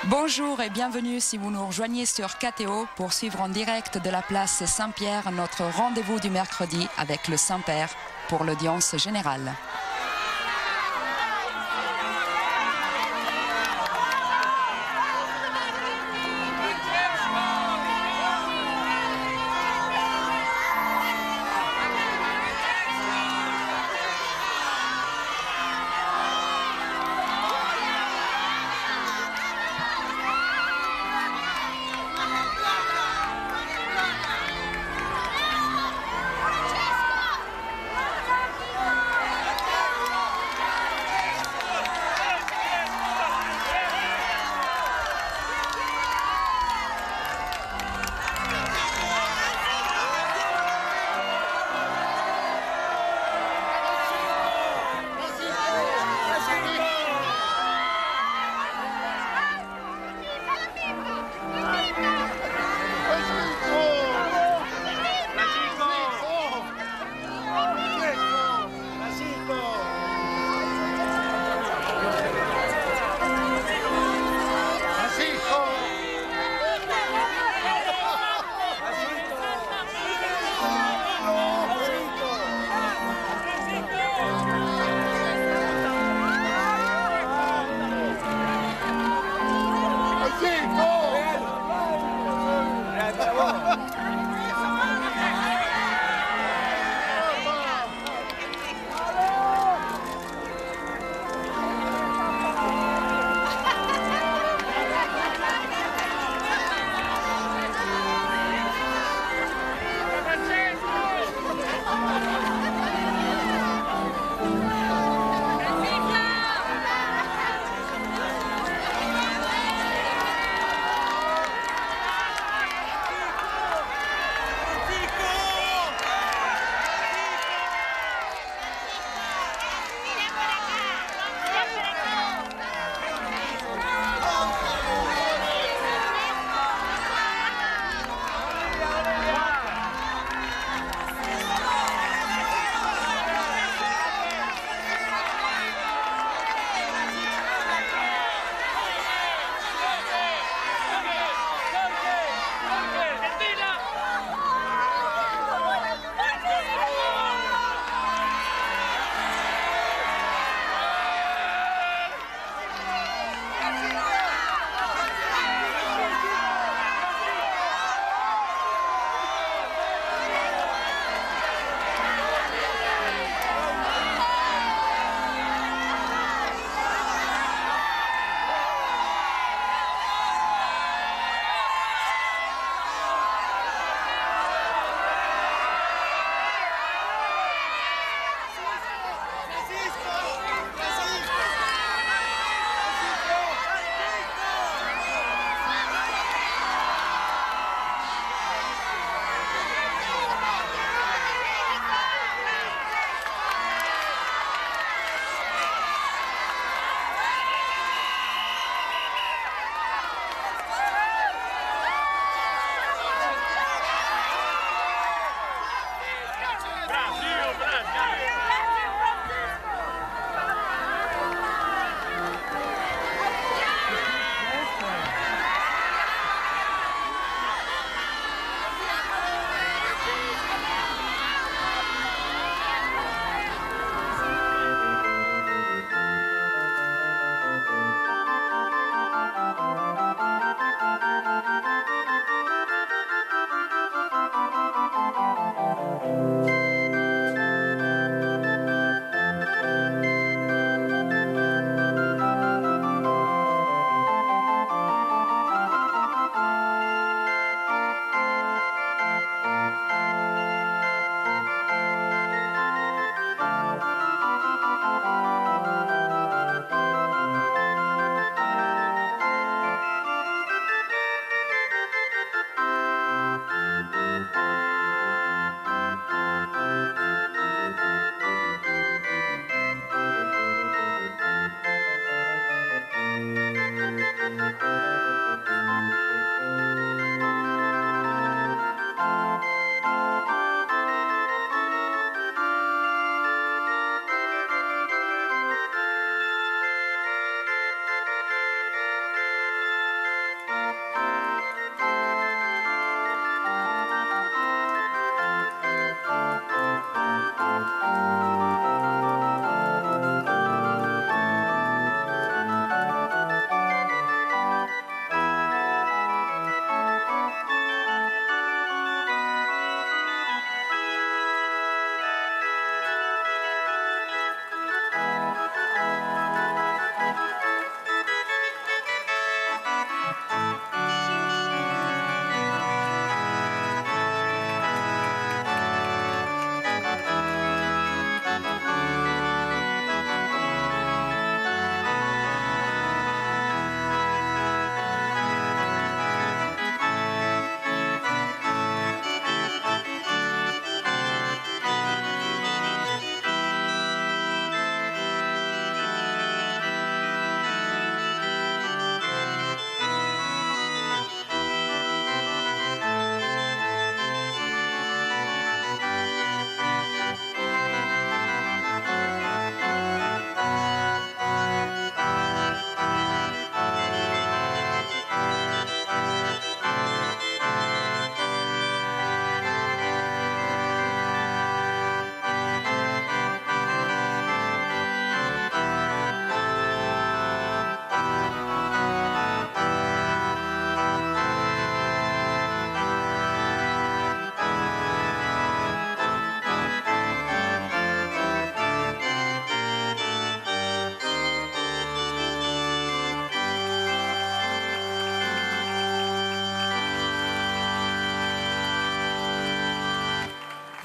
Bonjour et bienvenue si vous nous rejoignez sur KTO pour suivre en direct de la place Saint-Pierre notre rendez-vous du mercredi avec le Saint-Père pour l'audience générale.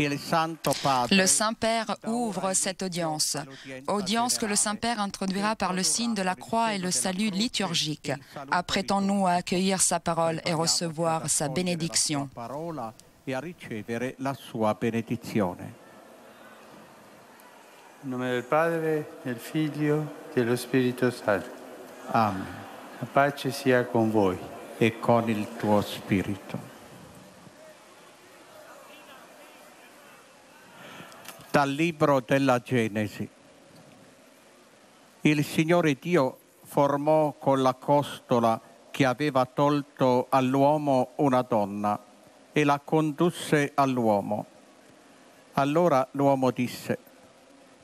Le Saint-Père ouvre cette audience que le Saint-Père introduira par le signe de la croix et le salut liturgique. Apprêtons-nous à accueillir sa parole et recevoir sa bénédiction. In nome del Padre, del Figlio e dello Spirito Santo. Amen. La pace sia con voi. E con il tuo spirito. Dal libro della Genesi. Il Signore Dio formò con la costola che aveva tolto all'uomo una donna e la condusse all'uomo. Allora l'uomo disse: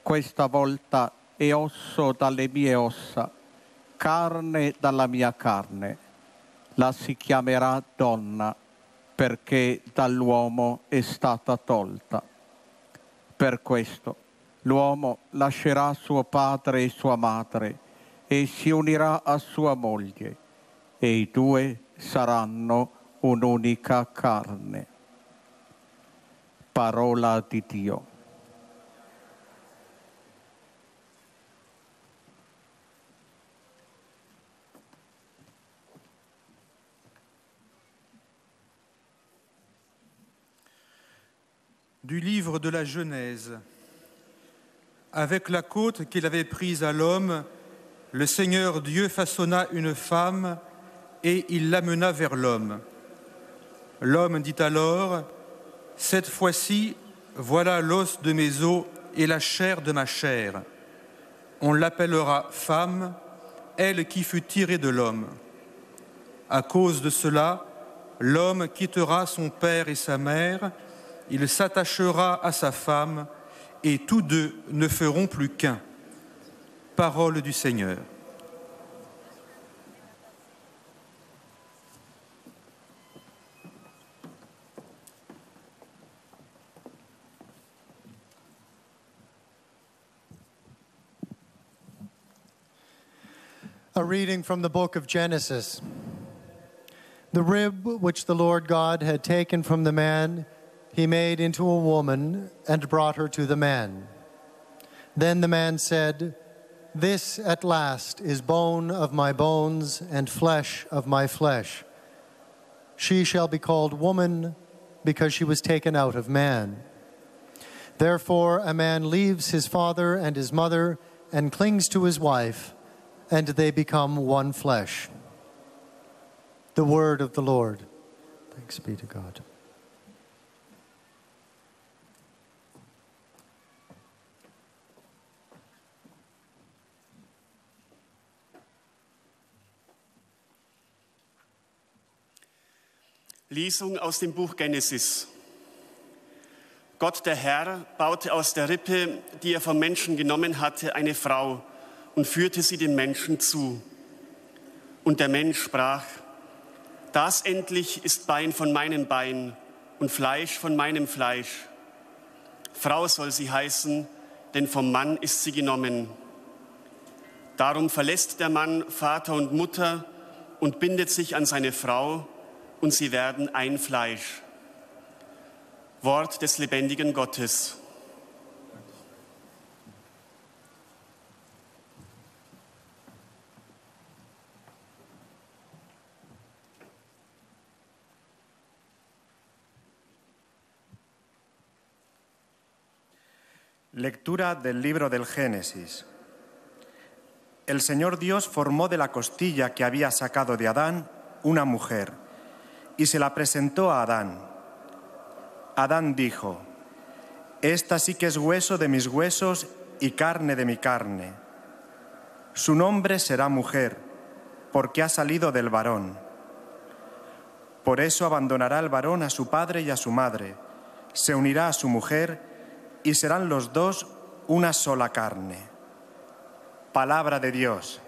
questa volta è osso dalle mie ossa, carne dalla mia carne. La si chiamerà donna perché dall'uomo è stata tolta. Per questo l'uomo lascerà suo padre e sua madre e si unirà a sua moglie e i due saranno un'unica carne. Parola di Dio. Du livre de la Genèse. Avec la côte qu'il avait prise à l'homme, le Seigneur Dieu façonna une femme et il l'amena vers l'homme. L'homme dit alors: cette fois-ci, voilà l'os de mes os et la chair de ma chair. On l'appellera femme, elle qui fut tirée de l'homme. À cause de cela, l'homme quittera son père et sa mère, il s'attachera à sa femme, et tous deux ne feront plus qu'un. Parole du Seigneur. A reading from the book of Genesis. The rib which the Lord God had taken from the man, he made into a woman and brought her to the man. Then the man said, this at last is bone of my bones and flesh of my flesh. She shall be called woman because she was taken out of man. Therefore a man leaves his father and his mother and clings to his wife, and they become one flesh. The word of the Lord. Thanks be to God. Lesung aus dem Buch Genesis. Gott, der Herr, baute aus der Rippe, die er vom Menschen genommen hatte, eine Frau und führte sie dem Menschen zu. Und der Mensch sprach: das endlich ist Bein von meinem Bein und Fleisch von meinem Fleisch. Frau soll sie heißen, denn vom Mann ist sie genommen. Darum verlässt der Mann Vater und Mutter und bindet sich an seine Frau, und sie werden ein Fleisch. Wort des lebendigen Gottes. Lectura del libro del Génesis. El Señor Dios formó de la costilla que había sacado de Adán una mujer y se la presentó a Adán. Adán dijo: esta sí que es hueso de mis huesos y carne de mi carne. Su nombre será mujer, porque ha salido del varón. Por eso abandonará el varón a su padre y a su madre, se unirá a su mujer y serán los dos una sola carne. Palabra de Dios.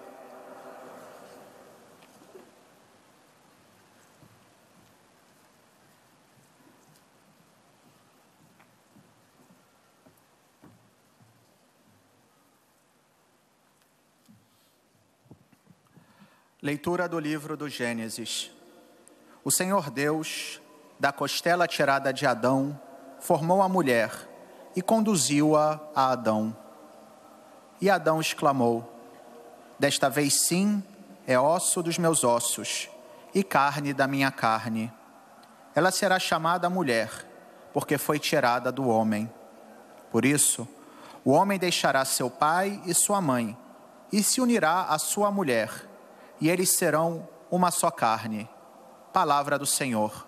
Leitura do livro do Gênesis. O Senhor Deus, da costela tirada de Adão, formou a mulher e conduziu-a a Adão. E Adão exclamou: desta vez sim, é osso dos meus ossos e carne da minha carne. Ela será chamada mulher, porque foi tirada do homem. Por isso, o homem deixará seu pai e sua mãe, e se unirá à sua mulher, e eles serão uma só carne. Palavra do Senhor.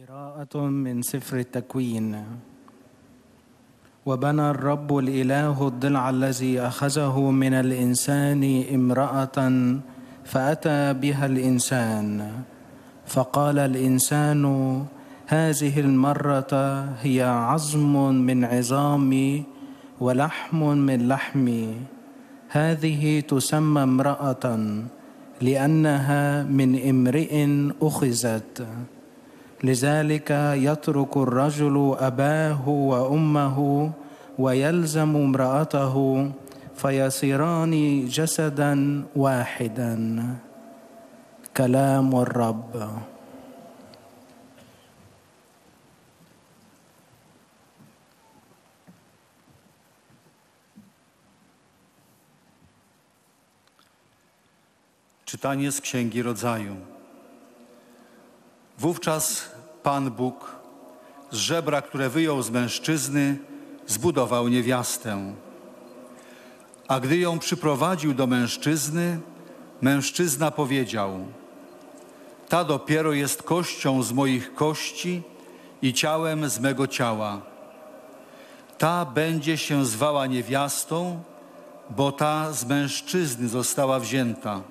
قراءة من سفر التكوين. وبنى الرب الإله الضلع الذي أخذه من الإنسان امرأة فأتى بها الإنسان فقال الإنسان هذه المرة هي عظم من عظامي ولحم من لحمي هذه تسمى امرأة لأنها من امرئ أخذت لذلك يترك الرجل أباه وأمه ويلزم امرأته فيصيران جسدا واحدا. كلام الرب. Czytanie z Księgi Rodzaju. Wówczas Pan Bóg z żebra, które wyjął z mężczyzny, zbudował niewiastę. A gdy ją przyprowadził do mężczyzny, mężczyzna powiedział: ta dopiero jest kością z moich kości i ciałem z mego ciała. Ta będzie się zwała niewiastą, bo ta z mężczyzny została wzięta.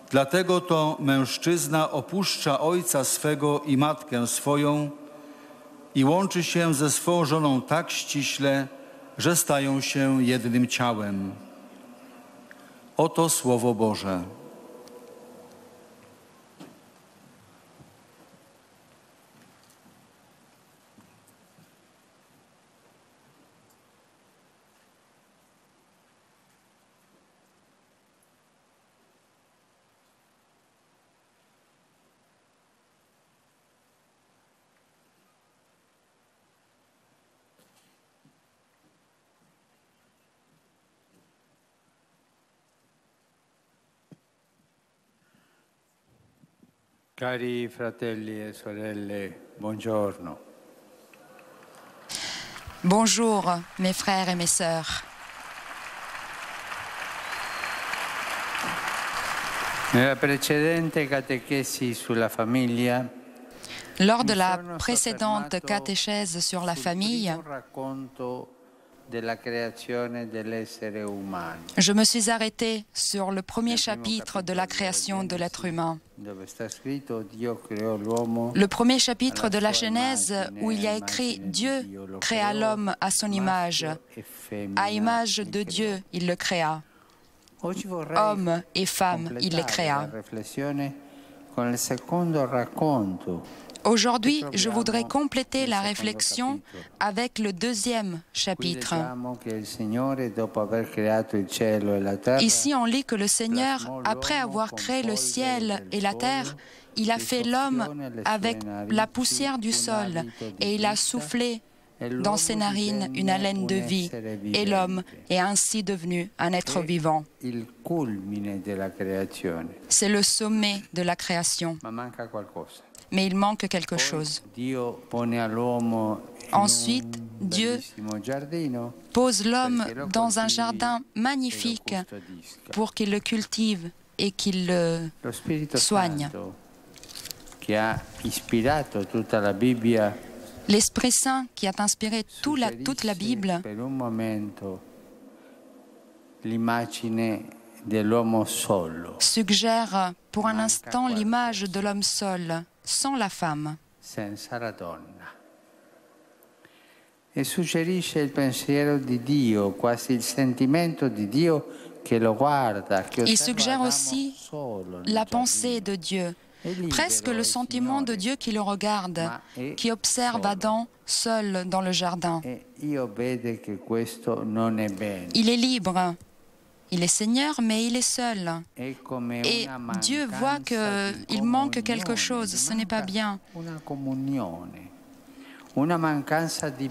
Dlatego to mężczyzna opuszcza ojca swego i matkę swoją i łączy się ze swą żoną tak ściśle, że stają się jednym ciałem. Oto Słowo Boże. Cari fratelli e sorelle, buongiorno. Bonjour, mes frères et mes sœurs. Nella precedente catechesi sulla famiglia, lors de la précédente catéchèse sur la famille, je me suis arrêté sur le premier chapitre de la création de l'être humain. Le premier chapitre de la Genèse où il y a écrit « Dieu créa l'homme à son image. À image de Dieu, il le créa. Homme et femme, il les créa. » Aujourd'hui, je voudrais compléter la réflexion avec le deuxième chapitre. Ici, on lit que le Seigneur, après avoir créé le ciel et la terre, il a fait l'homme avec la poussière du sol et il a soufflé dans ses narines une haleine de vie et l'homme est ainsi devenu un être vivant. C'est le sommet de la création. Mais il manque quelque chose. Ensuite, Dieu pose l'homme dans un jardin magnifique pour qu'il le cultive et qu'il le soigne. L'Esprit Saint qui a inspiré toute la Bible suggère pour un instant l'image de l'homme seul, sans la femme. E suggerisce il pensiero di Dio, quasi il sentimento di Dio che lo guarda, che il suggère aussi la pensée de Dieu, presque le sentiment de Dieu qui le regarde, qui observe Adam seul dans le jardin. Il est libre, il est Seigneur, mais il est seul. Et Dieu voit qu'il manque quelque chose, ce n'est pas bien.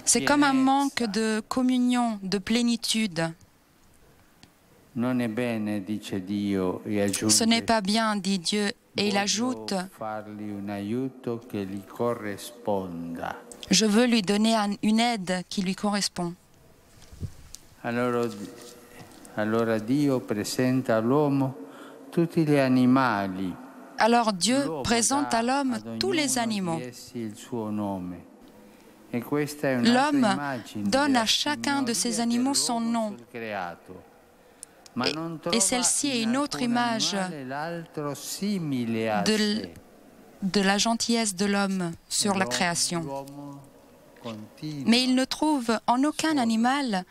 C'est comme un manque de communion, de plénitude. Ce n'est pas bien, dit Dieu, et il ajoute, je veux lui donner une aide qui lui correspond. Alors Dio presenta all'uomo tutti gli animali. Alors Dieu présente à l'homme tous les animaux. L'homme donne à chacun de ces animaux son nom. Et celle-ci est une autre image de la gentillesse de l'homme sur la création. Mais il ne trouve en aucun animal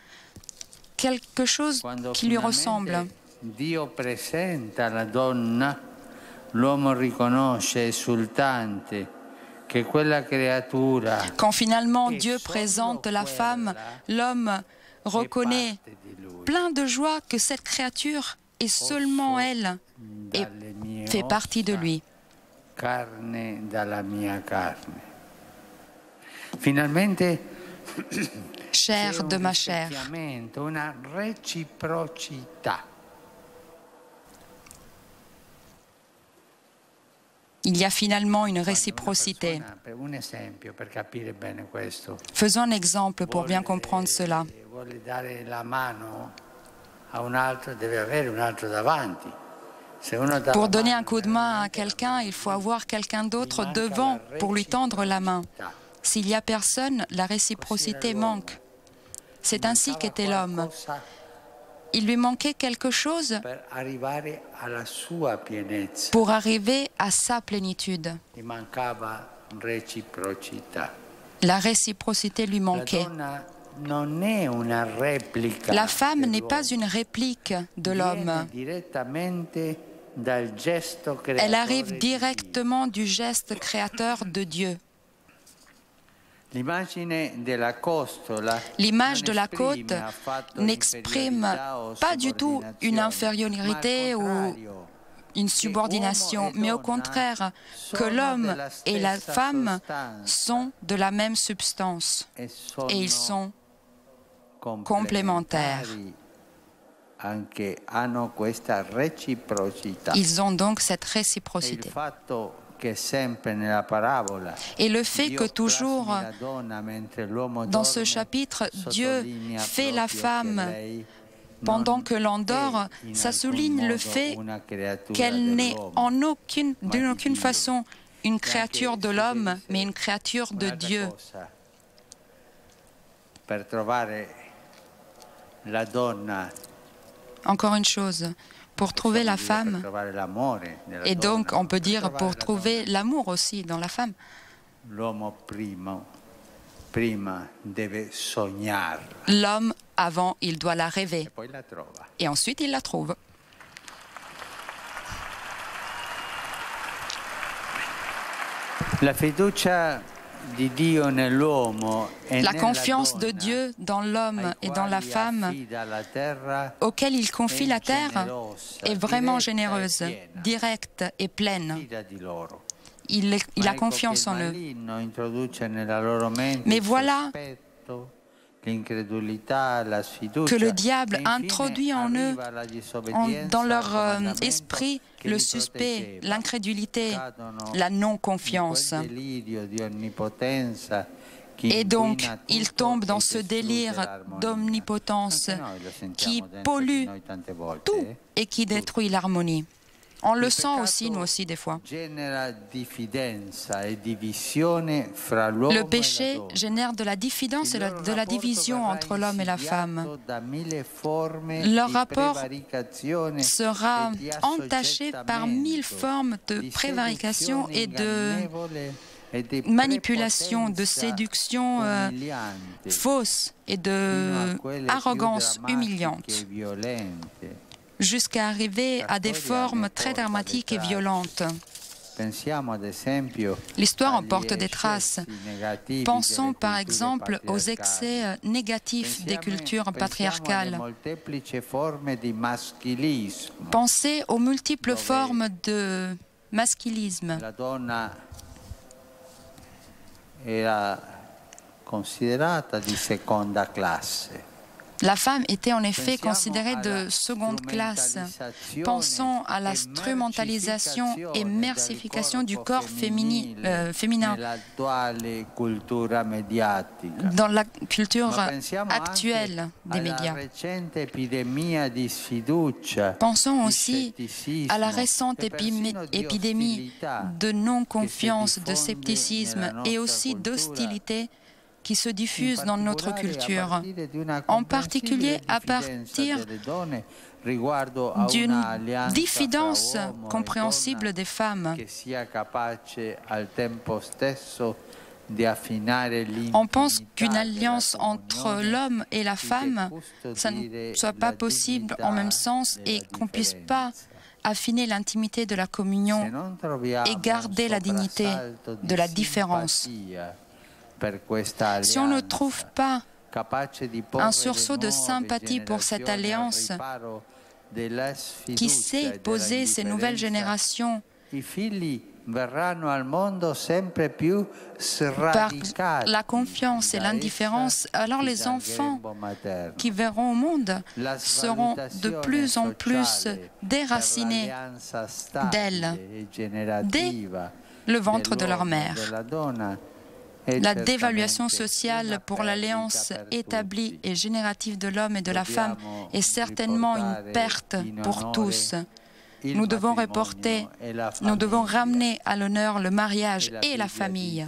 quelque chose qui lui ressemble. Dio presenta la donna, l'uomo riconosce esultante che quella creatura. Quand finalement Dieu présente la femme, l'homme reconnaît plein de joie que cette créature est seulement elle et fait partie de lui. Carne dalla mia carne. Finalmente chair de ma chair. Una reciprocità. Il y a finalement une réciprocité. Faisons un exemple pour bien comprendre cela. Pour donner un coup de main à quelqu'un, il faut avoir quelqu'un d'autre devant pour lui tendre la main. S'il n'y a personne, la réciprocité manque. C'est ainsi qu'était l'homme. Il lui manquait quelque chose pour arriver à sa plénitude. La réciprocité lui manquait. La femme n'est pas une réplique de l'homme. Elle arrive directement du geste créateur de Dieu. L'image de la côte n'exprime pas du tout une infériorité ou une subordination, mais au contraire que l'homme et la femme sont de la même substance et ils sont complémentaires. Ils ont donc cette réciprocité. Et le fait que toujours dans ce chapitre, Dieu fait la femme pendant que l'on dort, ça souligne le fait qu'elle n'est d'une aucune façon une créature de l'homme, mais une créature de Dieu. Encore une chose, pour trouver la femme, et donc on peut dire pour trouver l'amour aussi dans la femme. L'homme, avant, il doit la rêver, et ensuite il la trouve. La fiducia di Dio nell'uomo e la confiance de Dieu dans l'homme et dans la femme auquel il confie la terre est vraiment généreuse, directe et pleine. Il a confiance en eux. Mais voilà que le diable introduit en eux, dans leur esprit, le suspect, l'incrédulité, la non-confiance. Et donc, ils tombent dans ce délire d'omnipotence qui pollue tout et qui détruit l'harmonie. On le sent aussi, nous aussi, des fois. Le péché génère de la diffidence et de la division entre l'homme et la femme. Leur rapport sera entaché par 1000 formes de prévarication et de manipulation, de séduction fausse et de arrogance humiliante, jusqu'à arriver à des formes très dramatiques et violentes. L'histoire en porte des traces. Pensons par exemple aux excès négatifs des cultures patriarcales. Pensez aux multiples formes de masculisme. La donna era considerata di seconda classe. La femme était en effet considérée de seconde classe. Pensons à l'instrumentalisation et mercification du corps féminin dans la culture actuelle des médias. Pensons aussi à la récente épidémie de non-confiance, de scepticisme et aussi d'hostilité qui se diffuse dans notre culture, en particulier à partir d'une diffidence compréhensible des femmes. On pense qu'une alliance entre l'homme et la femme, ça ne soit pas possible en même sens et qu'on ne puisse pas affiner l'intimité de la communion et garder la dignité de la différence. Si on ne trouve pas un sursaut de sympathie pour cette alliance qui sait poser ces nouvelles générations par la confiance et l'indifférence, alors les enfants qui verront au monde seront de plus en plus déracinés d'elles, dès le ventre de leur mère. La dévaluation sociale pour l'alliance établie et générative de l'homme et de la femme est certainement une perte pour tous. Nous devons ramener à l'honneur le mariage et la famille.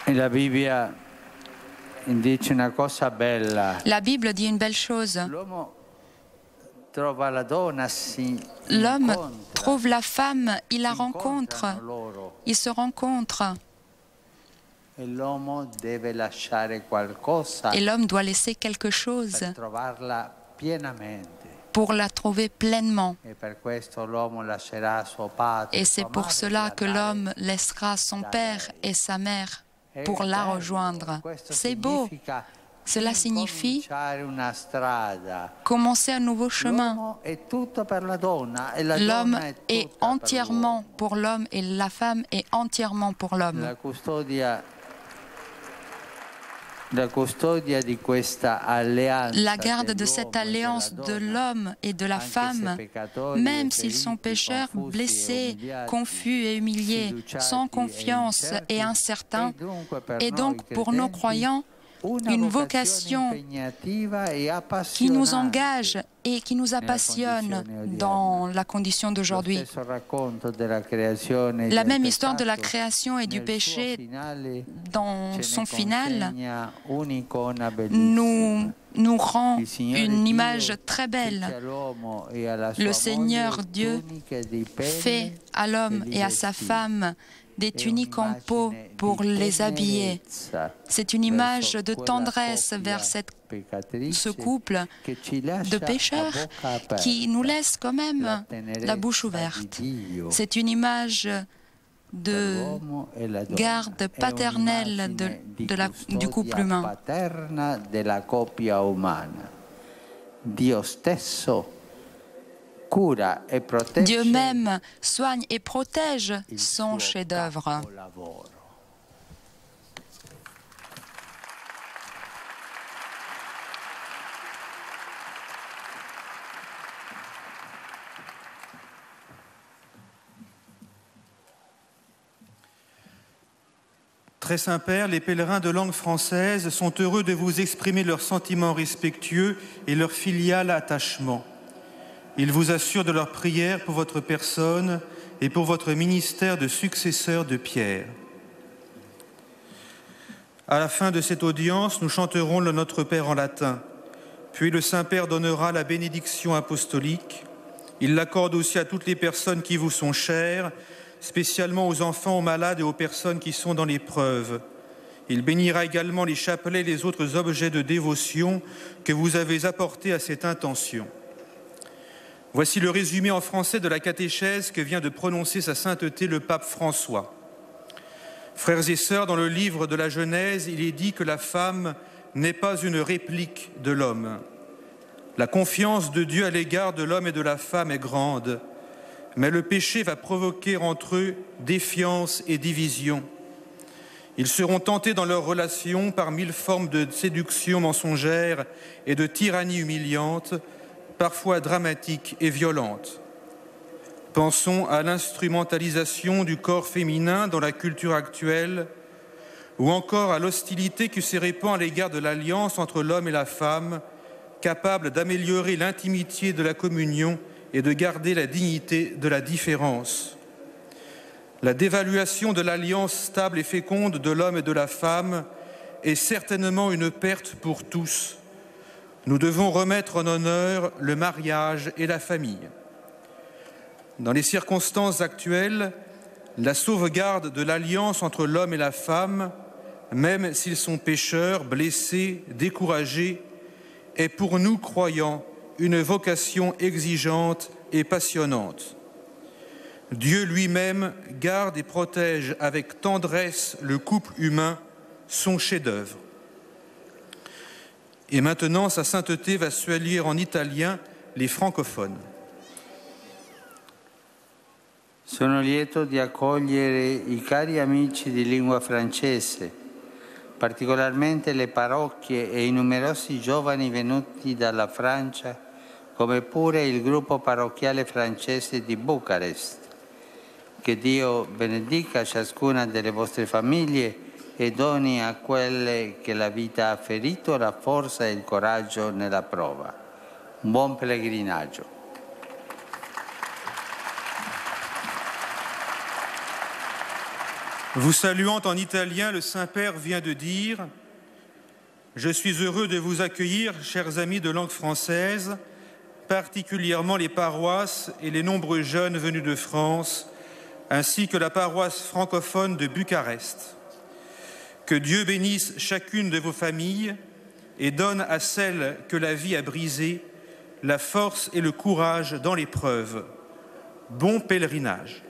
La Bible dit une belle chose. L'homme trouve la femme, il la rencontre, ils se rencontrent. Et l'homme doit laisser quelque chose pour la trouver pleinement. Et c'est pour cela que l'homme laissera son père et sa mère pour la rejoindre. C'est beau. Cela signifie commencer un nouveau chemin. L'homme est entièrement pour l'homme et la femme est entièrement pour l'homme. La garde de cette alliance de l'homme et de la femme, même s'ils sont pécheurs, blessés, confus et humiliés, sans confiance et incertains, est donc pour nos croyants une vocation qui nous engage et qui nous appassionne dans la condition d'aujourd'hui. La même histoire de la création et du péché, dans son final, nous rend une image très belle. Le Seigneur Dieu fait à l'homme et à sa femme des tuniques en peau pour les habiller. C'est une image de tendresse vers ce couple de pécheurs qui nous laisse quand même la bouche ouverte. C'est une image de garde paternelle du couple humain. Dieu même soigne et protège son chef-d'œuvre. Très Saint-Père, les pèlerins de langue française sont heureux de vous exprimer leurs sentiments respectueux et leur filial attachement. Ils vous assurent de leur prière pour votre personne et pour votre ministère de successeur de Pierre. À la fin de cette audience, nous chanterons le Notre Père en latin. Puis le Saint-Père donnera la bénédiction apostolique. Il l'accorde aussi à toutes les personnes qui vous sont chères, spécialement aux enfants, aux malades et aux personnes qui sont dans l'épreuve. Il bénira également les chapelets et les autres objets de dévotion que vous avez apportés à cette intention. Voici le résumé en français de la catéchèse que vient de prononcer sa sainteté le pape François. Frères et sœurs, dans le livre de la Genèse, il est dit que la femme n'est pas une réplique de l'homme. La confiance de Dieu à l'égard de l'homme et de la femme est grande, mais le péché va provoquer entre eux défiance et division. Ils seront tentés dans leur relation par 1000 formes de séduction mensongère et de tyrannie humiliante, parfois dramatiques et violentes. Pensons à l'instrumentalisation du corps féminin dans la culture actuelle, ou encore à l'hostilité qui se répand à l'égard de l'alliance entre l'homme et la femme, capable d'améliorer l'intimité de la communion et de garder la dignité de la différence. La dévaluation de l'alliance stable et féconde de l'homme et de la femme est certainement une perte pour tous. Nous devons remettre en honneur le mariage et la famille. Dans les circonstances actuelles, la sauvegarde de l'alliance entre l'homme et la femme, même s'ils sont pécheurs, blessés, découragés, est pour nous croyants une vocation exigeante et passionnante. Dieu lui-même garde et protège avec tendresse le couple humain, son chef-d'œuvre. Et maintenant, sa sainteté va saluer en italien les francophones. Sono lieto di accogliere i cari amici di lingua francese, particolarmente le parrocchie e i numerosi giovani venuti dalla Francia, come pure il gruppo parrocchiale francese di Bucarest. Che Dio benedica ciascuna delle vostre famiglie e doni a quelle che la vita ha ferito la forza e il coraggio nella prova. Buon pellegrinaggio. Vous saluant en italien, le Saint-Père vient de dire « Je suis heureux de vous accueillir, chers amis de langue française, particulièrement les paroisses et les nombreux jeunes venus de France, ainsi que la paroisse francophone de Bucarest. Que Dieu bénisse chacune de vos familles et donne à celle que la vie a brisée la force et le courage dans l'épreuve. Bon pèlerinage.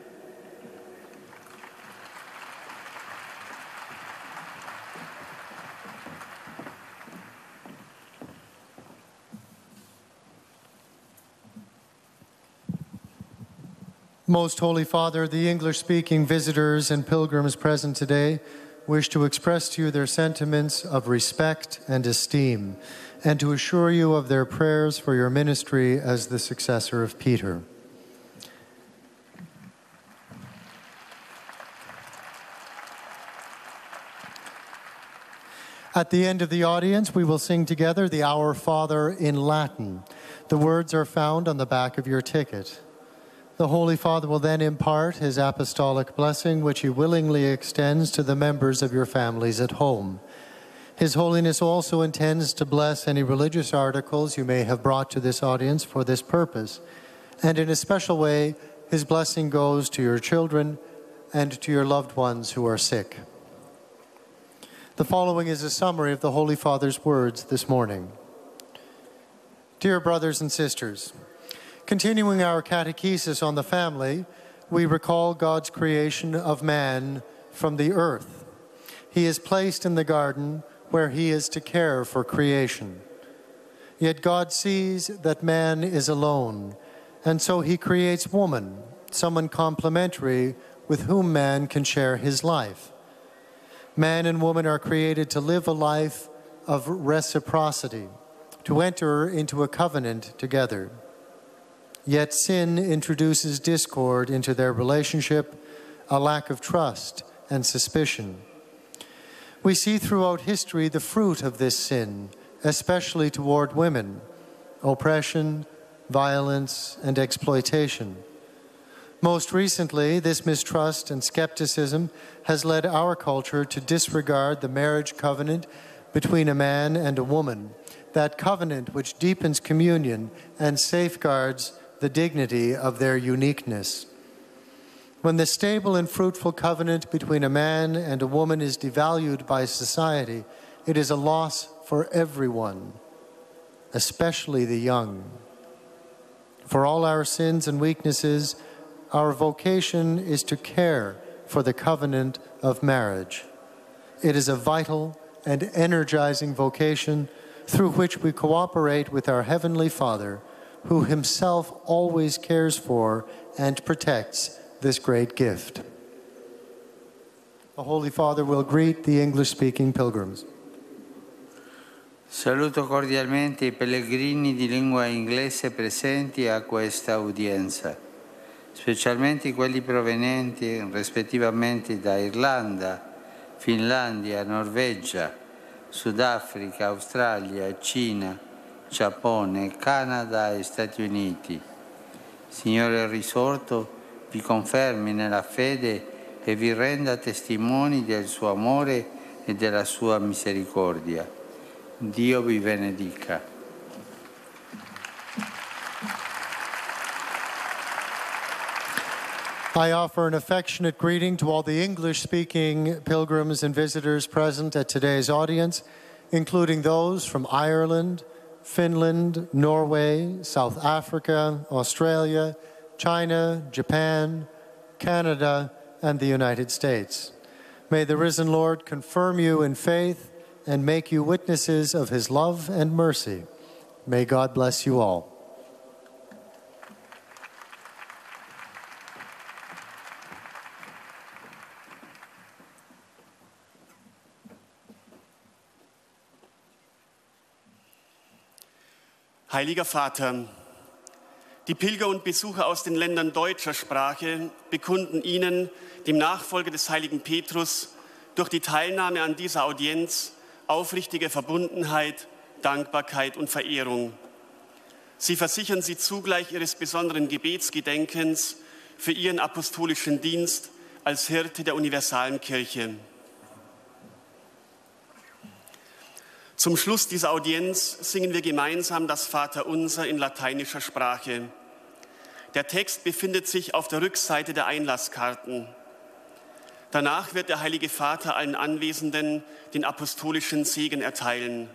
Most Holy Father, the English-speaking visitors and pilgrims present today wish to express to you their sentiments of respect and esteem, and to assure you of their prayers for your ministry as the successor of Peter. At the end of the audience, we will sing together the Our Father in Latin. The words are found on the back of your ticket. The Holy Father will then impart his apostolic blessing, which he willingly extends to the members of your families at home. His Holiness also intends to bless any religious articles you may have brought to this audience for this purpose. And in a special way, his blessing goes to your children and to your loved ones who are sick. The following is a summary of the Holy Father's words this morning. Dear brothers and sisters, continuing our catechesis on the family, we recall God's creation of man from the earth. He is placed in the garden where he is to care for creation. Yet God sees that man is alone, and so he creates woman, someone complementary with whom man can share his life. Man and woman are created to live a life of reciprocity, to enter into a covenant together. Yet sin introduces discord into their relationship, a lack of trust and suspicion. We see throughout history the fruit of this sin, especially toward women: oppression, violence, and exploitation. Most recently, this mistrust and skepticism has led our culture to disregard the marriage covenant between a man and a woman, that covenant which deepens communion and safeguards the dignity of their uniqueness. When the stable and fruitful covenant between a man and a woman is devalued by society, it is a loss for everyone, especially the young. For all our sins and weaknesses, our vocation is to care for the covenant of marriage. It is a vital and energizing vocation through which we cooperate with our Heavenly Father, who himself always cares for and protects this great gift. The Holy Father will greet the English-speaking pilgrims. Saluto cordialmente i pellegrini di lingua inglese presenti a questa udienza, specialmente quelli provenienti rispettivamente da Irlanda, Finlandia, Norvegia, Sudafrica, Australia, Cina, Giappone, Canada e Stati Uniti. Signore risorto, vi confermi nella fede e vi renda testimoni del suo amore e della sua misericordia. Dio vi benedica. I offer an affectionate greeting to all the English-speaking pilgrims and visitors present at today's audience, including those from Ireland, Finland, Norway, South Africa, Australia, China, Japan, Canada, and the United States. May the risen Lord confirm you in faith and make you witnesses of his love and mercy. May God bless you all. Heiliger Vater, die Pilger und Besucher aus den Ländern deutscher Sprache bekunden Ihnen, dem Nachfolger des heiligen Petrus, durch die Teilnahme an dieser Audienz aufrichtige Verbundenheit, Dankbarkeit und Verehrung. Sie versichern Sie zugleich Ihres besonderen Gebetsgedenkens für Ihren apostolischen Dienst als Hirte der universalen Kirche. Zum Schluss dieser Audienz singen wir gemeinsam das Vaterunser in lateinischer Sprache. Der Text befindet sich auf der Rückseite der Einlasskarten. Danach wird der Heilige Vater allen Anwesenden den apostolischen Segen erteilen.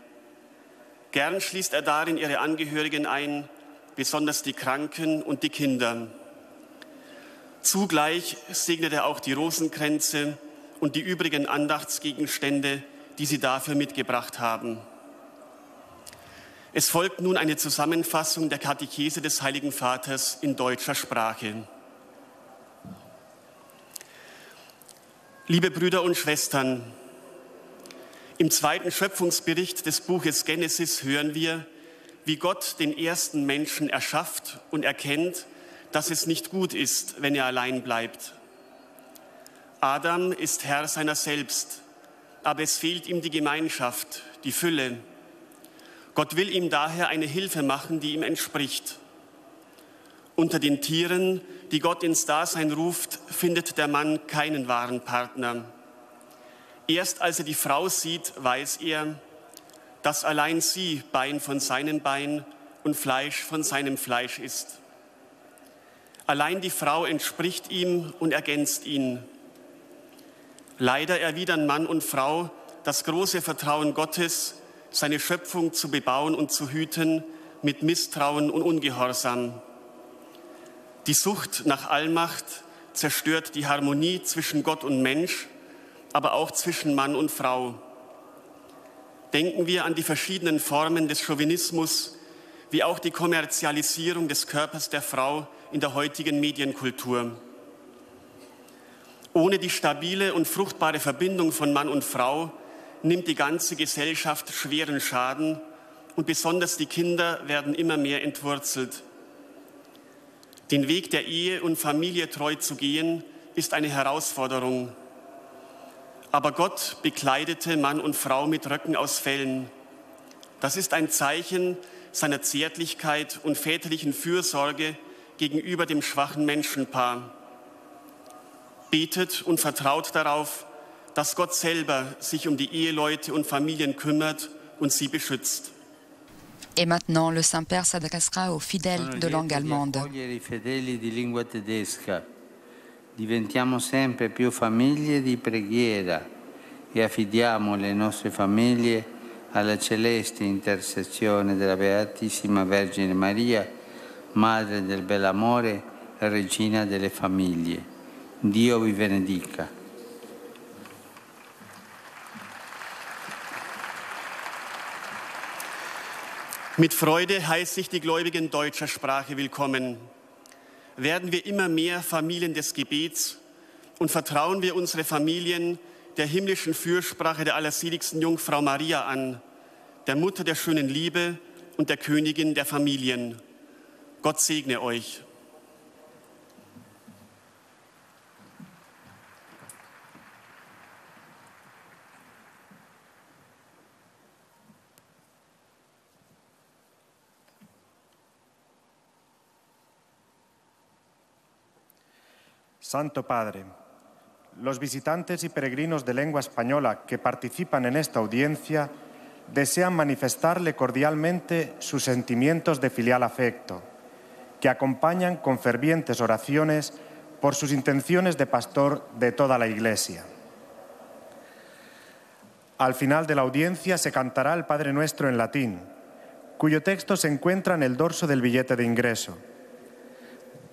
Gern schließt er darin ihre Angehörigen ein, besonders die Kranken und die Kinder. Zugleich segnet er auch die Rosenkränze und die übrigen Andachtsgegenstände, die sie dafür mitgebracht haben. Es folgt nun eine Zusammenfassung der Katechese des Heiligen Vaters in deutscher Sprache. Liebe Brüder und Schwestern, im zweiten Schöpfungsbericht des Buches Genesis hören wir, wie Gott den ersten Menschen erschafft und erkennt, dass es nicht gut ist, wenn er allein bleibt. Adam ist Herr seiner selbst, aber es fehlt ihm die Gemeinschaft, die Fülle. Gott will ihm daher eine Hilfe machen, die ihm entspricht. Unter den Tieren, die Gott ins Dasein ruft, findet der Mann keinen wahren Partner. Erst als er die Frau sieht, weiß er, dass allein sie Bein von seinem Bein und Fleisch von seinem Fleisch ist. Allein die Frau entspricht ihm und ergänzt ihn. Leider erwidern Mann und Frau das große Vertrauen Gottes, seine Schöpfung zu bebauen und zu hüten, mit Misstrauen und Ungehorsam. Die Sucht nach Allmacht zerstört die Harmonie zwischen Gott und Mensch, aber auch zwischen Mann und Frau. Denken wir an die verschiedenen Formen des Chauvinismus, wie auch die Kommerzialisierung des Körpers der Frau in der heutigen Medienkultur. Ohne die stabile und fruchtbare Verbindung von Mann und Frau nimmt die ganze Gesellschaft schweren Schaden und besonders die Kinder werden immer mehr entwurzelt. Den Weg der Ehe und Familie treu zu gehen, ist eine Herausforderung. Aber Gott bekleidete Mann und Frau mit Röcken aus Fellen. Das ist ein Zeichen seiner Zärtlichkeit und väterlichen Fürsorge gegenüber dem schwachen Menschenpaar. Betet und vertraut darauf, dass Gott selber sich um die Eheleute und Familien kümmert und sie beschützt. Et maintenant, le Saint-Père s'adressera aux fidèles de langue allemande. I fedeli di lingua tedesca. Diventiamo sempre più famiglie di preghiera e affidiamo le nostre famiglie alla celeste intercessione della Beatissima Vergine Maria, Madre del bell'amore e Regina delle famiglie. Dio vi benedica. Mit Freude heiße ich die Gläubigen deutscher Sprache willkommen. Werden wir immer mehr Familien des Gebets und vertrauen wir unsere Familien der himmlischen Fürsprache der allerseligsten Jungfrau Maria an, der Mutter der schönen Liebe und der Königin der Familien. Gott segne euch. Santo Padre, los visitantes y peregrinos de lengua española que participan en esta audiencia desean manifestarle cordialmente sus sentimientos de filial afecto, que acompañan con fervientes oraciones por sus intenciones de pastor de toda la Iglesia. Al final de la audiencia se cantará el Padre Nuestro en latín, cuyo texto se encuentra en el dorso del billete de ingreso.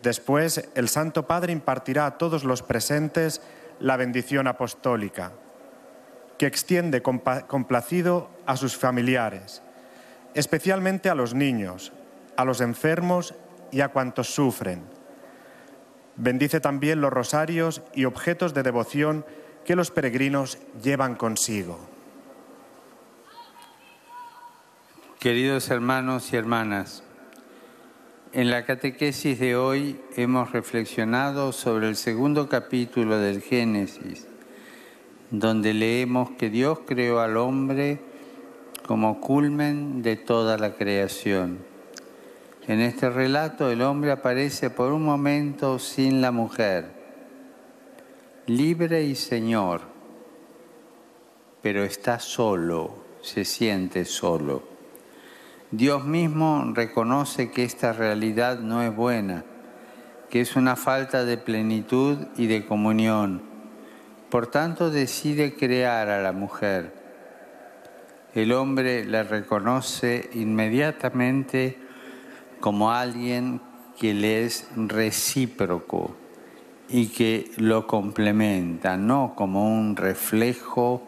Después, el Santo Padre impartirá a todos los presentes la bendición apostólica, que extiende complacido a sus familiares, especialmente a los niños, a los enfermos y a cuantos sufren. Bendice también los rosarios y objetos de devoción que los peregrinos llevan consigo. Queridos hermanos y hermanas, en la catequesis de hoy hemos reflexionado sobre el segundo capítulo del Génesis, donde leemos que Dios creó al hombre como culmen de toda la creación. En este relato el hombre aparece por un momento sin la mujer, libre y señor, pero está solo, se siente solo. Dios mismo reconoce que esta realidad no es buena, que es una falta de plenitud y de comunión. Por tanto, decide crear a la mujer. El hombre la reconoce inmediatamente como alguien que le es recíproco y que lo complementa, no como un reflejo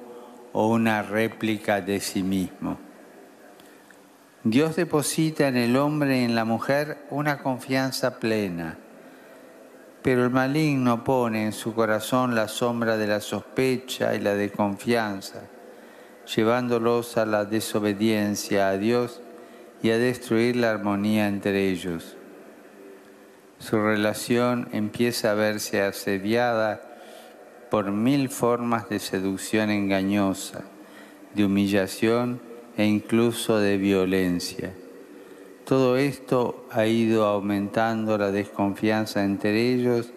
o una réplica de sí mismo. Dios deposita en el hombre y en la mujer una confianza plena, pero el maligno pone en su corazón la sombra de la sospecha y la desconfianza, llevándolos a la desobediencia a Dios y a destruir la armonía entre ellos. Su relación empieza a verse asediada por 1000 formas de seducción engañosa, de humillación e incluso de violencia. Todo esto ha ido aumentando la desconfianza entre ellos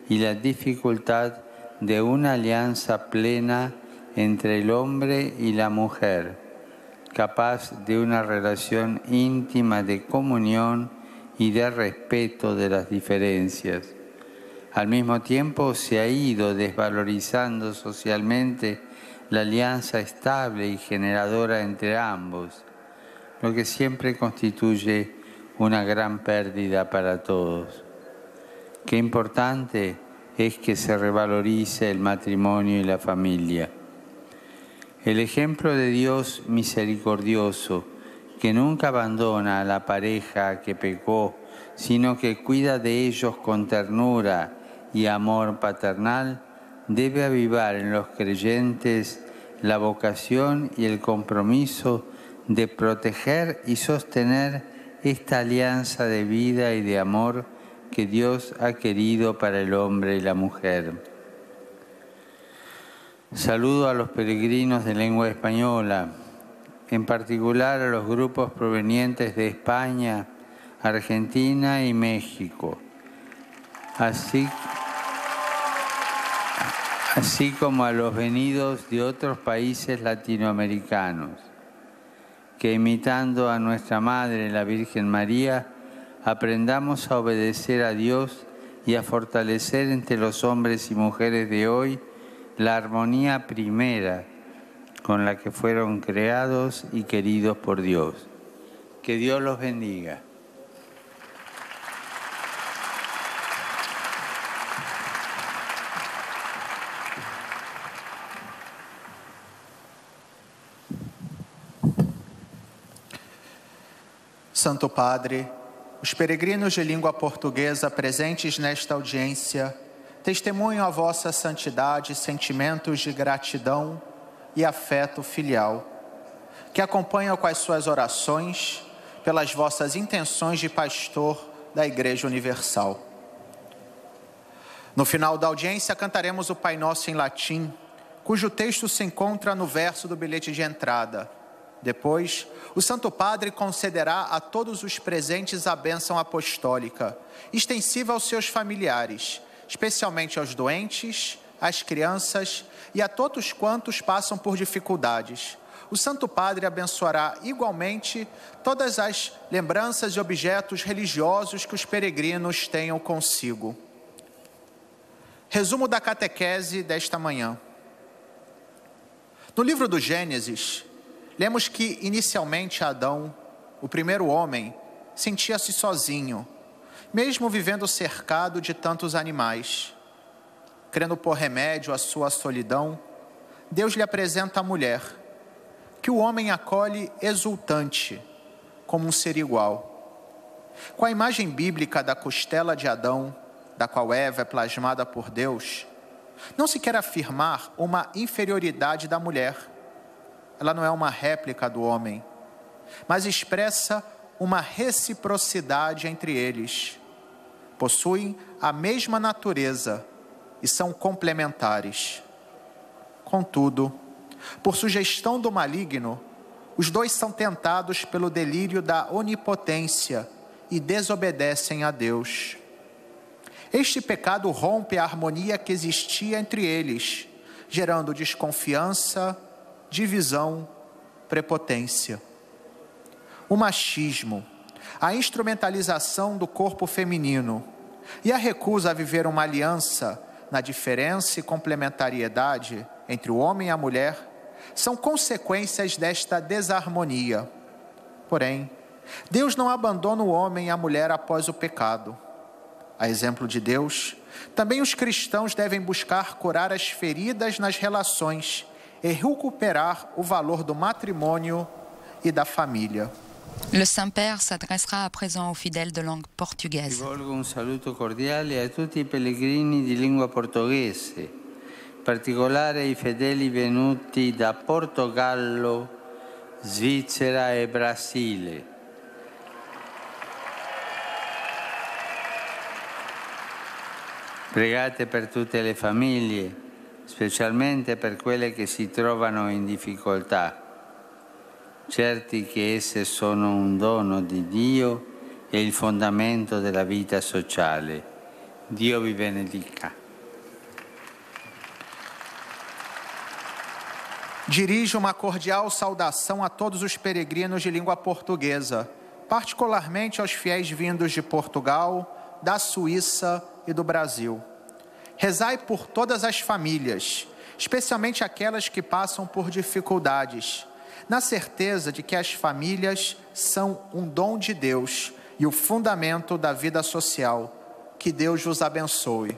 y la dificultad de una alianza plena entre el hombre y la mujer, capaz de una relación íntima de comunión y de respeto de las diferencias. Al mismo tiempo se ha ido desvalorizando socialmente la alianza estable y generadora entre ambos, lo que siempre constituye una gran pérdida para todos. Qué importante es que se revalorice el matrimonio y la familia. El ejemplo de Dios misericordioso, que nunca abandona a la pareja que pecó, sino que cuida de ellos con ternura y amor paternal, debe avivar en los creyentes la vocación y el compromiso de proteger y sostener esta alianza de vida y de amor que Dios ha querido para el hombre y la mujer. Saludo a los peregrinos de lengua española, en particular a los grupos provenientes de España, Argentina y México, así como a los venidos de otros países latinoamericanos, que imitando a nuestra Madre, la Virgen María, aprendamos a obedecer a Dios y a fortalecer entre los hombres y mujeres de hoy la armonía primera con la que fueron creados y queridos por Dios. Que Dios los bendiga. Santo Padre, os peregrinos de língua portuguesa presentes nesta audiência testemunham a vossa santidade, sentimentos de gratidão e afeto filial, que acompanham com as suas orações pelas vossas intenções de pastor da Igreja Universal. No final da audiência, cantaremos o Pai Nosso em latim, cujo texto se encontra no verso do bilhete de entrada. Depois, o Santo Padre concederá a todos os presentes a bênção apostólica, extensiva aos seus familiares, especialmente aos doentes, às crianças e a todos quantos passam por dificuldades. O Santo Padre abençoará igualmente todas as lembranças e objetos religiosos que os peregrinos tenham consigo. Resumo da catequese desta manhã. No livro do Gênesis, lemos que inicialmente Adão, o primeiro homem, sentia-se sozinho, mesmo vivendo cercado de tantos animais. Querendo pôr remédio à sua solidão, Deus lhe apresenta a mulher, que o homem acolhe exultante, como um ser igual. Com a imagem bíblica da costela de Adão, da qual Eva é plasmada por Deus, não se quer afirmar uma inferioridade da mulher. Ela não é uma réplica do homem, mas expressa uma reciprocidade entre eles. Possuem a mesma natureza e são complementares. Contudo, por sugestão do maligno, os dois são tentados pelo delírio da onipotência e desobedecem a Deus. Este pecado rompe a harmonia que existia entre eles, gerando desconfiança, divisão, prepotência. O machismo, a instrumentalização do corpo feminino e a recusa a viver uma aliança na diferença e complementariedade entre o homem e a mulher são consequências desta desarmonia. Porém, Deus não abandona o homem e a mulher após o pecado. A exemplo de Deus, também os cristãos devem buscar curar as feridas nas relações e recuperar o valor do matrimônio e da família. Le Saint-Père s'adressera à présent aux fidèles de langue portugaise. Rivolgo un saluto cordiale a tutti i pellegrini di lingua portoghese, in particolare ai fedeli venuti da Portogallo, Svizzera e Brasile. Pregate per tutte le famiglie, specialmente per quelle che si trovano in difficoltà, certi che esse sono un dono di Dio e il fondamento della vita sociale. Dio vi benedica. Dirijo uma cordial saudação a todos os peregrinos de língua portuguesa, particularmente aos fiéis vindos de Portugal, da Suíça e do Brasil. Rezai por todas as famílias, especialmente aquelas que passam por dificuldades, na certeza de que as famílias são um dom de Deus e o fundamento da vida social. Que Deus vos abençoe.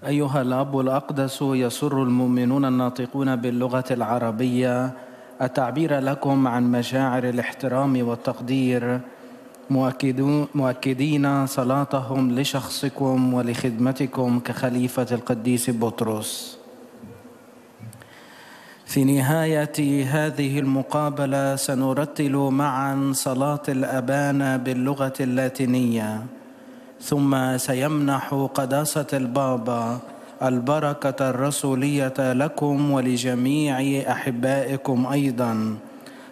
أيها الأب الأقدس، يسر المؤمنون الناطقون باللغة العربية التعبير لكم عن مشاعر الاحترام والتقدير، مؤكدين صلاتهم لشخصكم ولخدمتكم كخليفة القديس بطرس. في نهاية هذه المقابلة سنرتل معا صلاة الأبانا باللغة اللاتينية، ثم سيمنح قداسة البابا البركة الرسولية لكم ولجميع أحبائكم أيضا،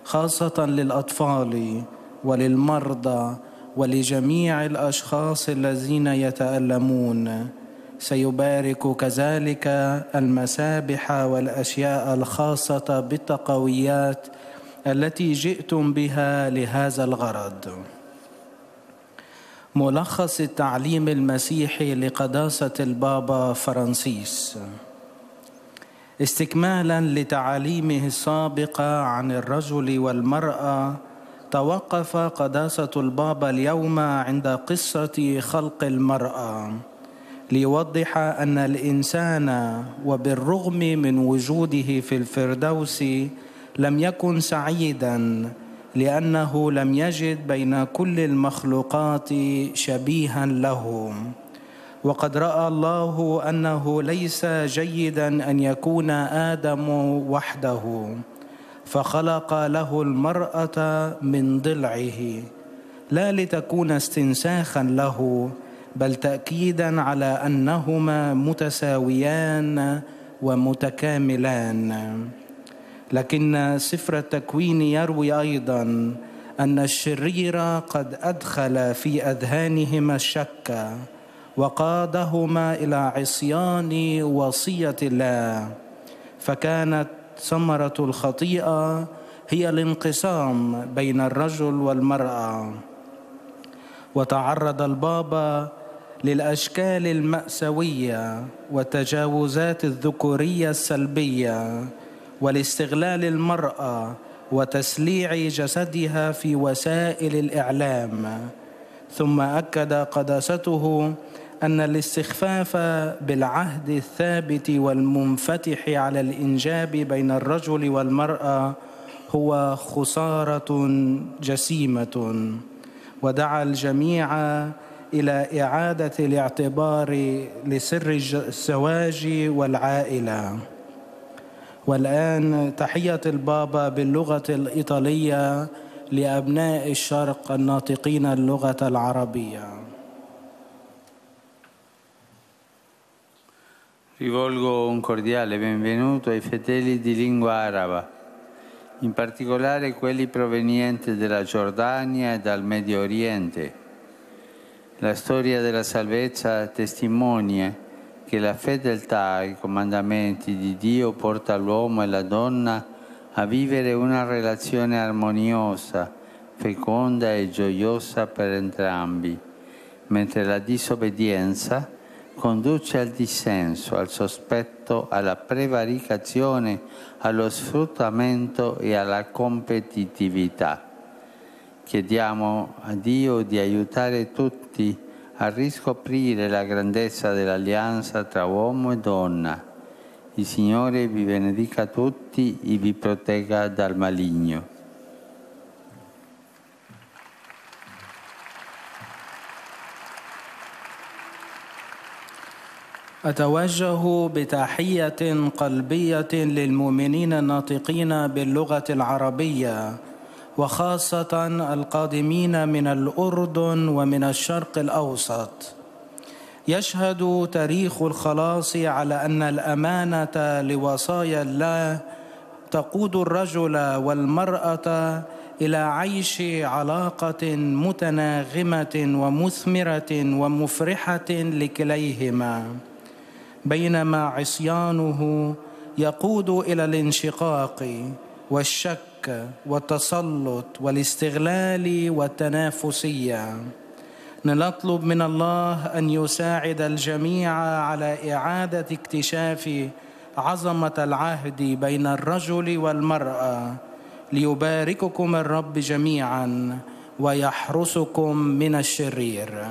خاصة للأطفال وللمرضى ولجميع الأشخاص الذين يتألمون. سيبارك كذلك المسابح والأشياء الخاصة بالتقويات التي جئتم بها لهذا الغرض. ملخص التعليم المسيحي لقداسة البابا فرانسيس، استكمالا لتعاليمه السابقة عن الرجل والمرأة توقف قداسة البابا اليوم عند قصة خلق المرأة ليوضح أن الإنسان وبالرغم من وجوده في الفردوس لم يكن سعيداً لأنه لم يجد بين كل المخلوقات شبيها له، وقد رأى الله أنه ليس جيداً أن يكون آدم وحده، فخلق له المرأة من ضلعه لا لتكون استنساخاً له بل تأكيداً على أنهما متساويان ومتكاملان. لكن سفر التكوين يروي أيضاً أن الشرير قد أدخل في أذهانهما الشك وقادهما إلى عصيان وصية الله، فكانت ثمرة الخطيئة هي الانقسام بين الرجل والمرأة. وتعرض البابا للأشكال المأساوية والتجاوزات الذكورية السلبية ولاستغلال المرأة وتسليع جسدها في وسائل الإعلام. ثم أكد قداسته أن الاستخفاف بالعهد الثابت والمنفتح على الإنجاب بين الرجل والمرأة هو خسارة جسيمة، ودعا الجميع إلى إعادة الاعتبار لسر الزواج والعائلة. والآن تحية البابا باللغة الإيطالية لأبناء الشرق الناطقين اللغة العربية. Rivolgo un cordiale benvenuto ai fedeli di lingua araba, in particolare quelli provenienti dalla Giordania e dal Medio Oriente. La storia della salvezza testimonia che la fedeltà ai comandamenti di Dio porta l'uomo e la donna a vivere una relazione armoniosa, feconda e gioiosa per entrambi, mentre la disobbedienza conduce al dissenso, al sospetto, alla prevaricazione, allo sfruttamento e alla competitività. Chiediamo a Dio di aiutare tutti a riscoprire la grandezza dell'alleanza tra uomo e donna. Il Signore vi benedica tutti e vi protegga dal maligno. أتوجه بتحية قلبية للمؤمنين الناطقين باللغة العربية، وخاصة القادمين من الأردن ومن الشرق الأوسط. يشهد تاريخ الخلاص على أن الأمانة لوصايا الله تقود الرجل والمرأة إلى عيش علاقة متناغمة ومثمرة ومفرحة لكليهما، بينما عصيانه يقود إلى الانشقاق والشك والتسلط والاستغلال والتنافسية. نطلب من الله أن يساعد الجميع على إعادة اكتشاف عظمة العهد بين الرجل والمرأة، ليبارككم الرب جميعا ويحرسكم من الشرير.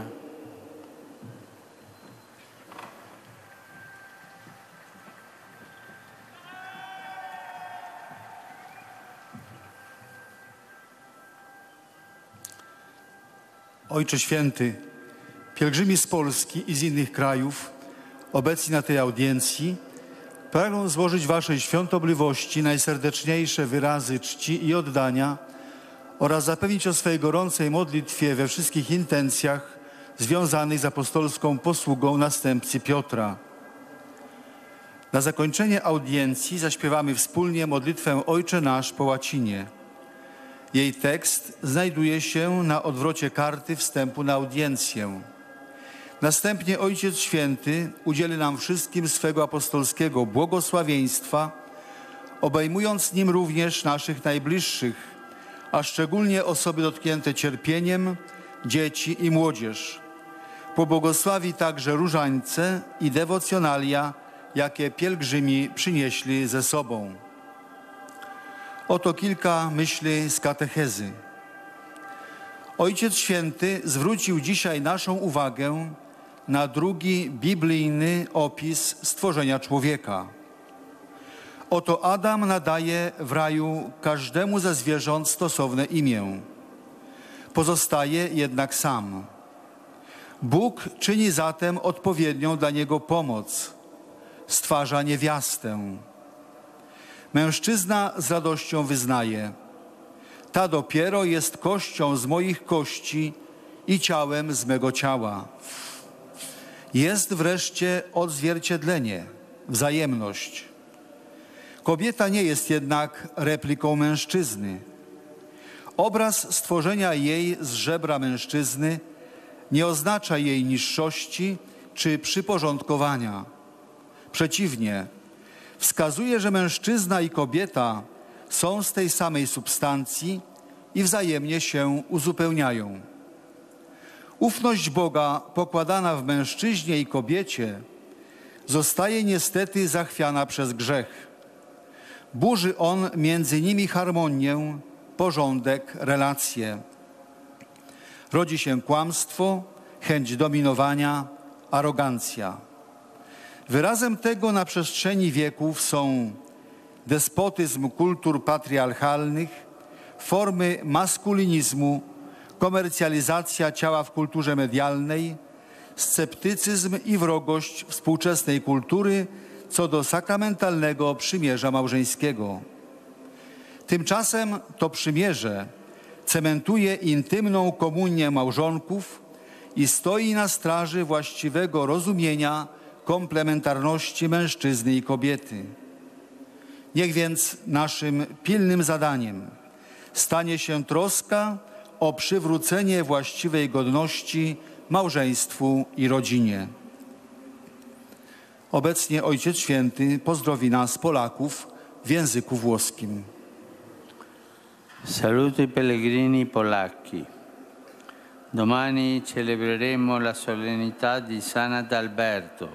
Ojcze Święty, pielgrzymi z Polski i z innych krajów obecni na tej audiencji pragną złożyć Waszej świątobliwości najserdeczniejsze wyrazy czci i oddania oraz zapewnić o swej gorącej modlitwie we wszystkich intencjach związanych z apostolską posługą następcy Piotra. Na zakończenie audiencji zaśpiewamy wspólnie modlitwę Ojcze Nasz po łacinie. Jej tekst znajduje się na odwrocie karty wstępu na audiencję. Następnie Ojciec Święty udzieli nam wszystkim swego apostolskiego błogosławieństwa, obejmując nim również naszych najbliższych, a szczególnie osoby dotknięte cierpieniem, dzieci i młodzież. Pobłogosławi także różańce i dewocjonalia, jakie pielgrzymi przynieśli ze sobą. Oto kilka myśli z katechezy. Ojciec Święty zwrócił dzisiaj naszą uwagę na drugi biblijny opis stworzenia człowieka. Oto Adam nadaje w raju każdemu ze zwierząt stosowne imię. Pozostaje jednak sam. Bóg czyni zatem odpowiednią dla niego pomoc. Stwarza niewiastę. Mężczyzna z radością wyznaje: ta dopiero jest kością z moich kości i ciałem z mego ciała. Jest wreszcie odzwierciedlenie, wzajemność. Kobieta nie jest jednak repliką mężczyzny. Obraz stworzenia jej z żebra mężczyzny nie oznacza jej niższości czy przyporządkowania. Przeciwnie, wskazuje, że mężczyzna i kobieta są z tej samej substancji i wzajemnie się uzupełniają. Ufność Boga pokładana w mężczyźnie i kobiecie zostaje niestety zachwiana przez grzech. Burzy on między nimi harmonię, porządek, relacje. Rodzi się kłamstwo, chęć dominowania, arogancja. Wyrazem tego na przestrzeni wieków są despotyzm kultur patriarchalnych, formy maskulinizmu, komercjalizacja ciała w kulturze medialnej, sceptycyzm i wrogość współczesnej kultury co do sakramentalnego przymierza małżeńskiego. Tymczasem to przymierze cementuje intymną komunię małżonków i stoi na straży właściwego rozumienia komplementarności mężczyzny i kobiety. Niech więc naszym pilnym zadaniem stanie się troska o przywrócenie właściwej godności małżeństwu i rodzinie. Obecnie Ojciec Święty pozdrowi nas, Polaków, w języku włoskim. Saluto i pellegrini polacchi. Domani celebreremo la solennità di Sant'Alberto.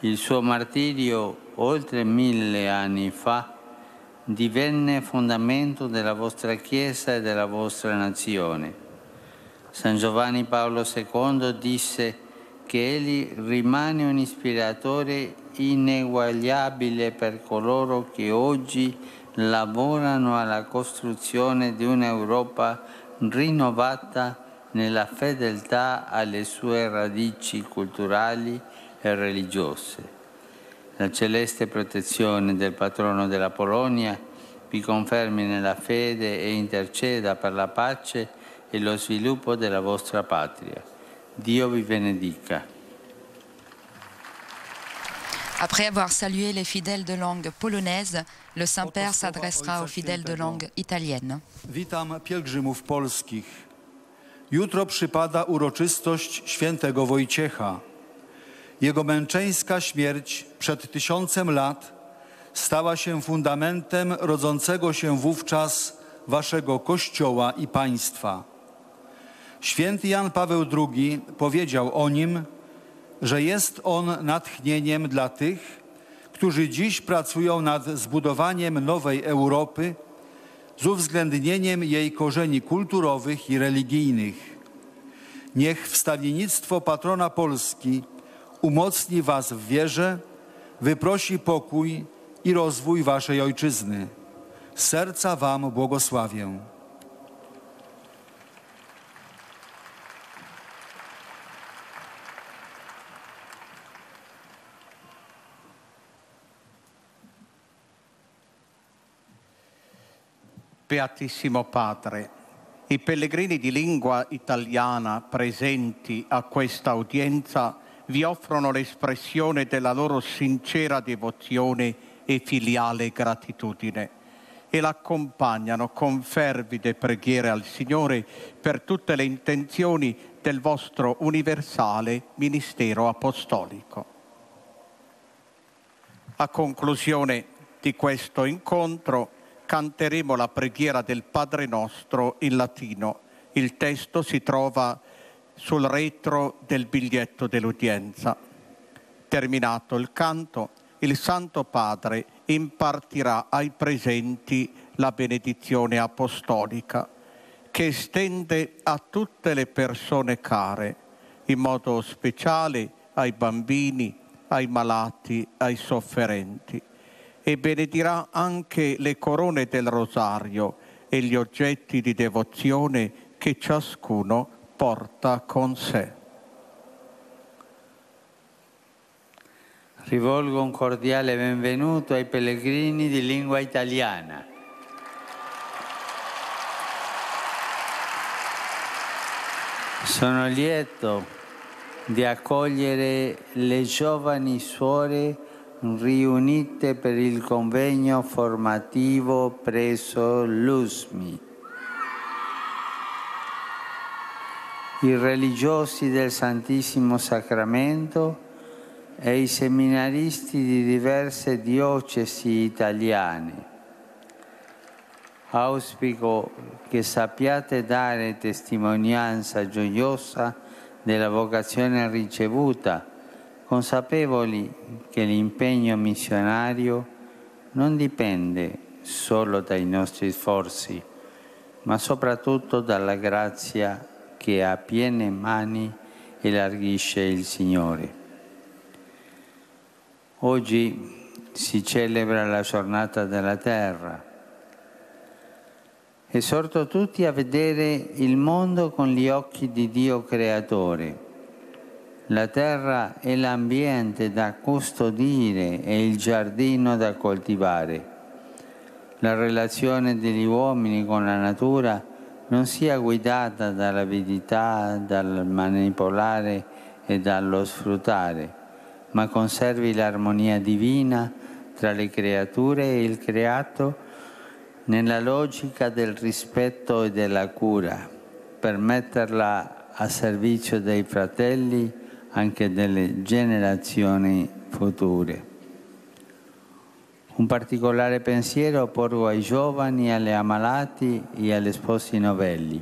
Il suo martirio oltre 1000 anni fa divenne fondamento della vostra Chiesa e della vostra nazione. San Giovanni Paolo II disse che egli rimane un ispiratore ineguagliabile per coloro che oggi lavorano alla costruzione di un'Europa rinnovata nella fedeltà alle sue radici culturali e religiose. La celeste protezione del patrono della Polonia vi confermi nella fede e interceda per la pace e lo sviluppo della vostra patria. Dio vi benedica. Après avoir salué les fidèles de langue polonaise, le Saint-Père s'adressera aux fidèles de langue italienne. Witam pielgrzymów polskich. Jutro przypada uroczystość świętego Wojciecha. Jego męczeńska śmierć przed 1000 lat stała się fundamentem rodzącego się wówczas waszego Kościoła i państwa. Święty Jan Paweł II powiedział o nim, że jest on natchnieniem dla tych, którzy dziś pracują nad zbudowaniem nowej Europy z uwzględnieniem jej korzeni kulturowych i religijnych. Niech wstawiennictwo patrona Polski umocni was w wierze, wyprosi pokój i rozwój waszej ojczyzny. Z serca wam błogosławię. Beatissimo Padre, i pellegrini di lingua italiana presenti a questa udienza vi offrono l'espressione della loro sincera devozione e filiale gratitudine e l'accompagnano con fervide preghiere al Signore per tutte le intenzioni del vostro universale ministero apostolico. A conclusione di questo incontro canteremo la preghiera del Padre Nostro in latino. Il testo si trova sul retro del biglietto dell'udienza. Terminato il canto, il Santo Padre impartirà ai presenti la benedizione apostolica, che estende a tutte le persone care, in modo speciale ai bambini, ai malati, ai sofferenti, e benedirà anche le corone del rosario e gli oggetti di devozione che ciascuno porta con sé. Rivolgo un cordiale benvenuto ai pellegrini di lingua italiana. Sono lieto di accogliere le giovani suore riunite per il convegno formativo presso l'USMI. I religiosi del Santissimo Sacramento e i seminaristi di diverse diocesi italiane. Auspico che sappiate dare testimonianza gioiosa della vocazione ricevuta, consapevoli che l'impegno missionario non dipende solo dai nostri sforzi, ma soprattutto dalla grazia che a piene mani elargisce il Signore. Oggi si celebra la giornata della terra. Esorto tutti a vedere il mondo con gli occhi di Dio Creatore. La terra è l'ambiente da custodire e il giardino da coltivare. La relazione degli uomini con la natura non sia guidata dall'avidità, dal manipolare e dallo sfruttare, ma conservi l'armonia divina tra le creature e il creato nella logica del rispetto e della cura, per metterla a servizio dei fratelli anche delle generazioni future. Un particolare pensiero porgo ai giovani, agli ammalati e agli sposi novelli.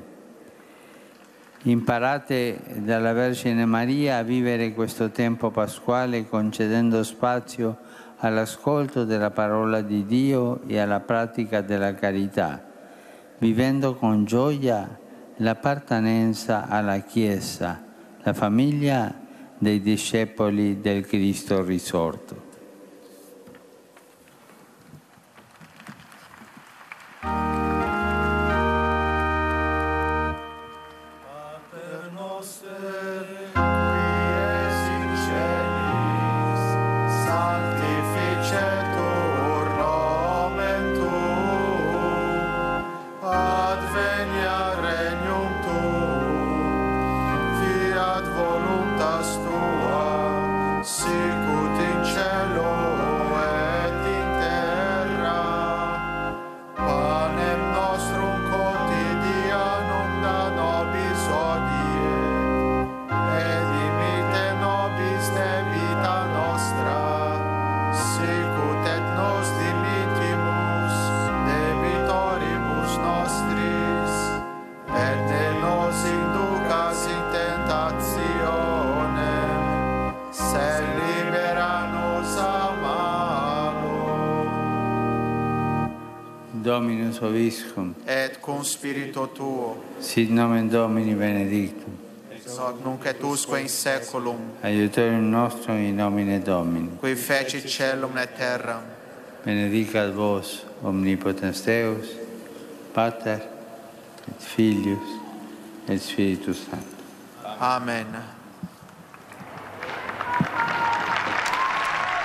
Imparate dalla Vergine Maria a vivere questo tempo pasquale concedendo spazio all'ascolto della parola di Dio e alla pratica della carità, vivendo con gioia l'appartenenza alla Chiesa, la famiglia dei discepoli del Cristo risorto. Dominus Vobiscum, et cum spirito tuo, sit nomen Domini benedictum, ex hoc nunc et usque in saeculum, aiutorium nostrum in nomine Domini, qui fecit caelum et terram. benedicat vos, omnipotens Deus, Pater, et Filius, et Spiritus Sanctus. Amen.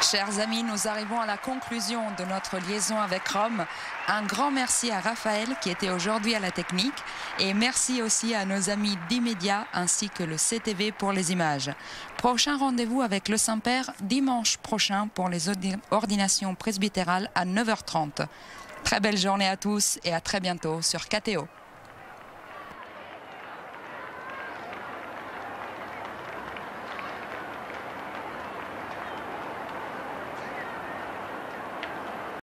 Chers amis, nous arrivons à la conclusion de notre liaison avec Rome. Un grand merci à Raphaël qui était aujourd'hui à la technique et merci aussi à nos amis d'Immédiat ainsi que le CTV pour les images. Prochain rendez-vous avec le Saint-Père dimanche prochain pour les ordinations presbytérales à 9h30. Très belle journée à tous et à très bientôt sur KTO.